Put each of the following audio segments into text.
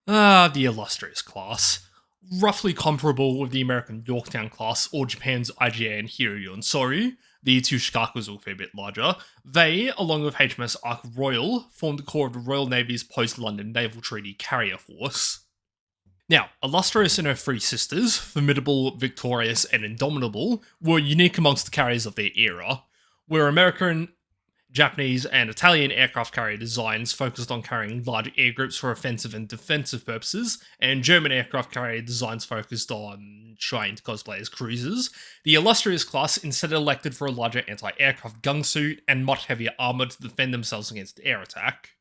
The Illustrious class. Roughly comparable with the American Yorktown class or Japan's IGA and Hiryu Soru, the two Shikakus were a fair bit larger. They, along with HMS Ark Royal, formed the core of the Royal Navy's post-London Naval Treaty carrier force. Now, Illustrious and her three sisters, Formidable, Victorious, and Indomitable, were unique amongst the carriers of their era, where American, Japanese, and Italian aircraft carrier designs focused on carrying large air groups for offensive and defensive purposes, and German aircraft carrier designs focused on trying to cosplay as cruisers. The Illustrious class instead elected for a larger anti-aircraft gun suit and much heavier armour to defend themselves against air attack.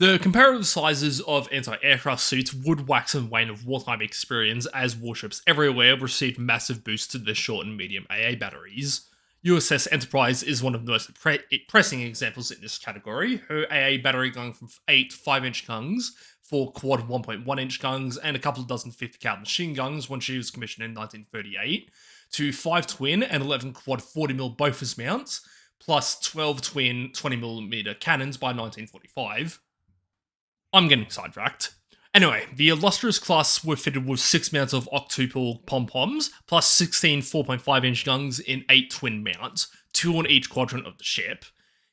The comparative sizes of anti-aircraft suits would wax and wane with wartime experience as warships everywhere received massive boosts to their short and medium AA batteries. USS Enterprise is one of the most pressing examples in this category, her AA battery going from 8 5-inch guns, 4 quad 1.1-inch guns, and a couple of dozen 50-cal machine guns when she was commissioned in 1938, to 5 twin and 11 quad 40mm Bofors mounts, plus 12 twin 20mm cannons by 1945. I'm getting sidetracked. Anyway, the Illustrious class were fitted with 6 mounts of octuple pom-poms, plus 16 4.5-inch guns in 8 twin mounts, 2 on each quadrant of the ship.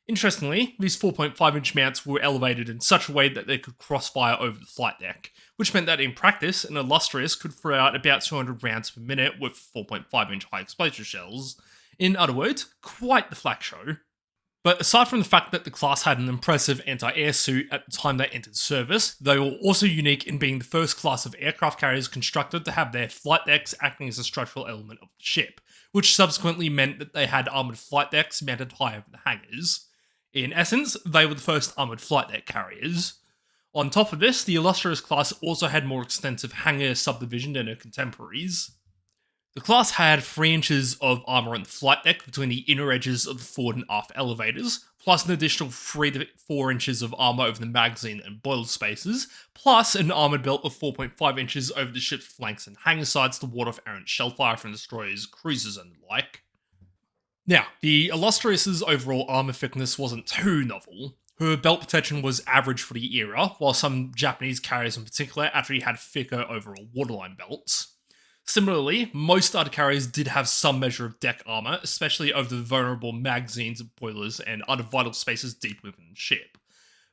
Interestingly, these 4.5-inch mounts were elevated in such a way that they could crossfire over the flight deck, which meant that in practice, an Illustrious could throw out about 200 rounds per minute with 4.5-inch high explosive shells. In other words, quite the flak show. But aside from the fact that the class had an impressive anti-air suit at the time they entered service, they were also unique in being the first class of aircraft carriers constructed to have their flight decks acting as a structural element of the ship, which subsequently meant that they had armoured flight decks mounted high over the hangars. In essence, they were the first armoured flight deck carriers. On top of this, the Illustrious class also had more extensive hangar subdivision than her contemporaries. The class had 3 inches of armour on the flight deck between the inner edges of the forward and aft elevators, plus an additional 3 to 4 inches of armour over the magazine and boiler spaces, plus an armoured belt of 4.5 inches over the ship's flanks and hangar sides to ward off errant shellfire from destroyers, cruisers, and the like. Now, the Illustrious's overall armour thickness wasn't too novel. Her belt protection was average for the era, while some Japanese carriers in particular actually had thicker overall waterline belts. Similarly, most other carriers did have some measure of deck armour, especially over the vulnerable magazines, boilers, and other vital spaces deep within the ship.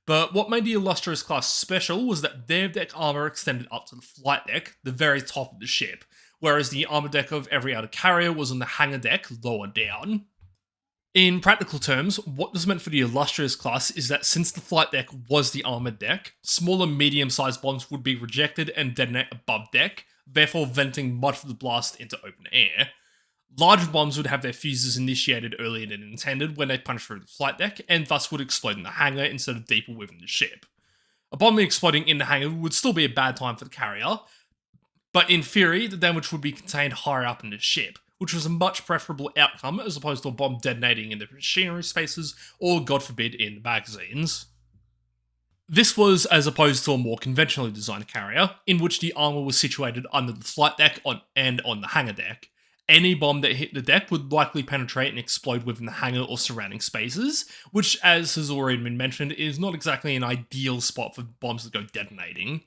But what made the Illustrious class special was that their deck armour extended up to the flight deck, the very top of the ship, whereas the armour deck of every other carrier was on the hangar deck, lower down. In practical terms, what this meant for the Illustrious class is that since the flight deck was the armoured deck, smaller medium-sized bombs would be rejected and detonate above deck, therefore venting much of the blast into open air. Larger bombs would have their fuses initiated earlier than intended when they punched through the flight deck, and thus would explode in the hangar instead of deeper within the ship. A bomb exploding in the hangar would still be a bad time for the carrier, but in theory, the damage would be contained higher up in the ship, which was a much preferable outcome as opposed to a bomb detonating in the machinery spaces, or god forbid in the magazines. This was as opposed to a more conventionally designed carrier, in which the armour was situated under the flight deck and on the hangar deck. Any bomb that hit the deck would likely penetrate and explode within the hangar or surrounding spaces, which, as has already been mentioned, is not exactly an ideal spot for bombs to go detonating.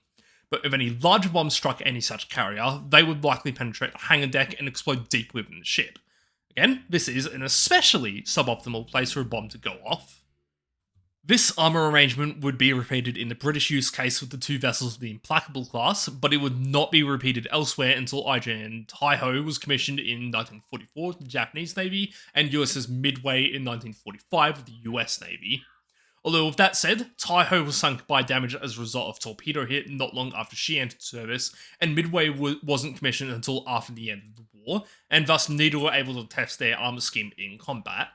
But if any larger bombs struck any such carrier, they would likely penetrate the hangar deck and explode deep within the ship. Again, this is an especially suboptimal place for a bomb to go off. This armour arrangement would be repeated in the British use case with the 2 vessels of the Implacable class, but it would not be repeated elsewhere until IJN Taiho was commissioned in 1944 with the Japanese Navy, and USS Midway in 1945 with the US Navy. Although with that said, Taiho was sunk by damage as a result of torpedo hit not long after she entered service, and Midway wasn't commissioned until after the end of the war, and thus neither were able to test their armour scheme in combat.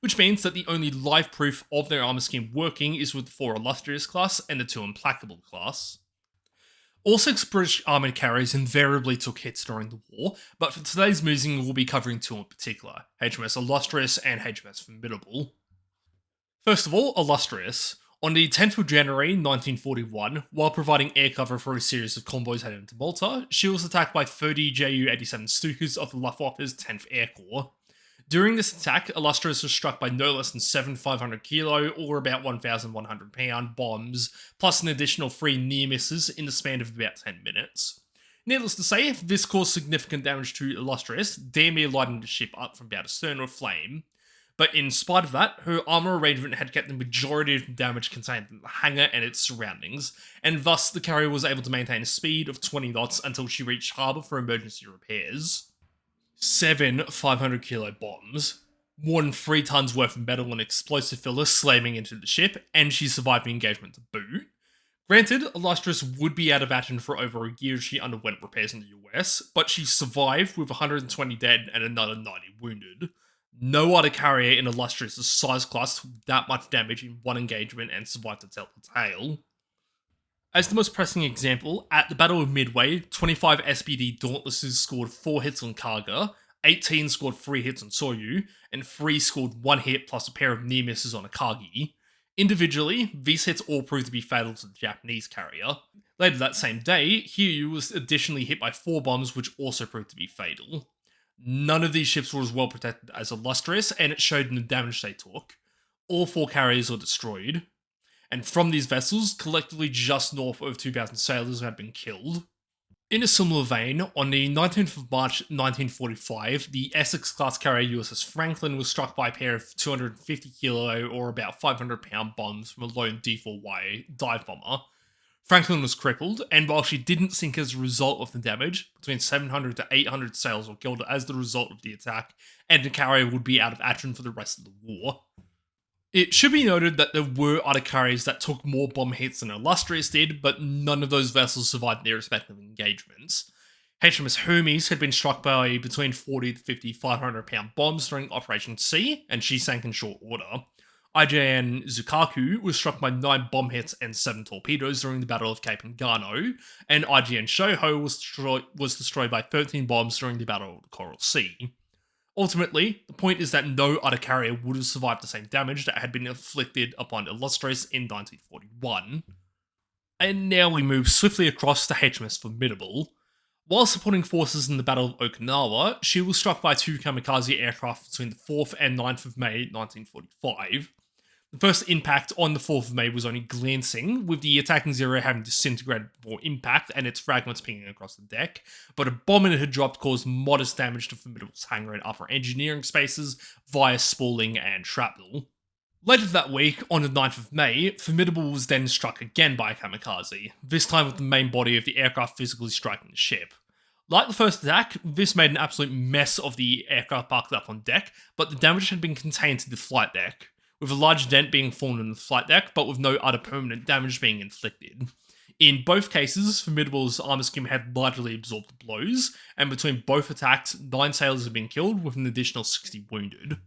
Which means that the only live proof of their armour scheme working is with the 4 Illustrious class and the 2 Implacable class. All 6 British armoured carriers invariably took hits during the war, but for today's musing we'll be covering 2 in particular, HMS Illustrious and HMS Formidable. First of all, Illustrious. On the 10th of January 1941, while providing air cover for a series of convoys heading to Malta, she was attacked by 30 Ju-87 Stukas of the Luftwaffe's 10th Air Corps. During this attack, Illustrious was struck by no less than 7 500 kilo or about 1,100 pound bombs, plus an additional 3 near misses in the span of about 10 minutes. Needless to say, this caused significant damage to Illustrious, damn near lighting the ship up from about astern with flame. But in spite of that, her armour arrangement had kept the majority of the damage contained in the hangar and its surroundings, and thus the carrier was able to maintain a speed of 20 knots until she reached harbour for emergency repairs. 7 500 kilo bombs, more than 3 tons worth of metal and explosive filler slamming into the ship, and she survived the engagement to boot. Granted, Illustrious would be out of action for over a year as she underwent repairs in the US, but she survived with 120 dead and another 90 wounded. No other carrier in Illustrious' size class took that much damage in one engagement and survived to tell the tale. As the most pressing example, at the Battle of Midway, 25 SBD Dauntlesses scored 4 hits on Kaga, 18 scored 3 hits on Soryu, and 3 scored 1 hit plus a pair of near misses on Akagi. Individually, these hits all proved to be fatal to the Japanese carrier. Later that same day, Hiryu was additionally hit by 4 bombs which also proved to be fatal. None of these ships were as well protected as Illustrious, and it showed in the damage they took. All 4 carriers were destroyed. And from these vessels, collectively just north of 2,000 sailors had been killed. In a similar vein, on the 19th of March 1945, the Essex-class carrier USS Franklin was struck by a pair of 250 kilo or about 500 pound bombs from a lone D4Y dive bomber. Franklin was crippled, and while she didn't sink as a result of the damage, between 700 to 800 sailors were killed as the result of the attack, and the carrier would be out of action for the rest of the war. It should be noted that there were other carriers that took more bomb hits than Illustrious did, but none of those vessels survived their respective engagements. HMS Hermes had been struck by between 40 to 50 500 pound bombs during Operation C, and she sank in short order. IJN Zukaku was struck by 9 bomb hits and 7 torpedoes during the Battle of Cape Nagano, and IJN Shoho was destroyed by 13 bombs during the Battle of the Coral Sea. Ultimately, the point is that no other carrier would have survived the same damage that had been inflicted upon Illustrious in 1941. And now we move swiftly across to HMS Formidable. While supporting forces in the Battle of Okinawa, she was struck by 2 kamikaze aircraft between the 4th and 9th of May 1945. The first impact on the 4th of May was only glancing, with the attacking Zero having disintegrated before impact and its fragments pinging across the deck, but a bomb it had dropped caused modest damage to Formidable's hangar and upper engineering spaces via spalling and shrapnel. Later that week, on the 9th of May, Formidable was then struck again by a kamikaze, this time with the main body of the aircraft physically striking the ship. Like the first attack, this made an absolute mess of the aircraft parked up on deck, but the damage had been contained to the flight deck, with a large dent being formed in the flight deck, but with no other permanent damage being inflicted. In both cases, Formidable's armor scheme had largely absorbed the blows, and between both attacks, 9 sailors had been killed with an additional 60 wounded.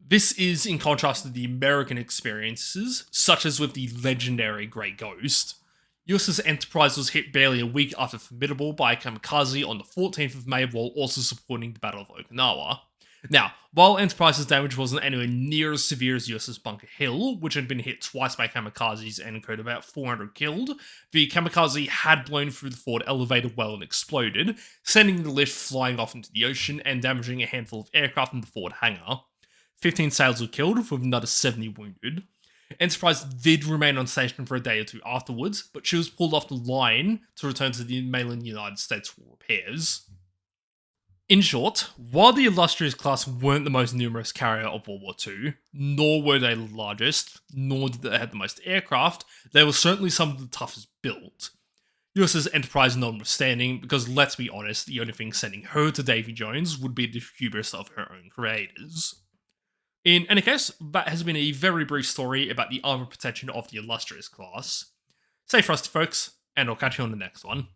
This is in contrast to the American experiences, such as with the legendary Grey Ghost. USS Enterprise was hit barely a week after Formidable by a kamikaze on the 14th of May while also supporting the Battle of Okinawa. Now, while Enterprise's damage wasn't anywhere near as severe as USS Bunker Hill, which had been hit twice by kamikazes and incurred about 400 killed, the kamikaze had blown through the forward elevator well and exploded, sending the lift flying off into the ocean and damaging a handful of aircraft in the forward hangar. 15 sailors were killed, with another 70 wounded. Enterprise did remain on station for a day or 2 afterwards, but she was pulled off the line to return to the mainland United States for repairs. In short, while the Illustrious-class weren't the most numerous carrier of World War II, nor were they the largest, nor did they have the most aircraft, they were certainly some of the toughest built. USS Enterprise notwithstanding, because let's be honest, the only thing sending her to Davy Jones would be the hubris of her own creators. In any case, that has been a very brief story about the armor protection of the Illustrious-class. Stay frosty, folks, and I'll catch you on the next one.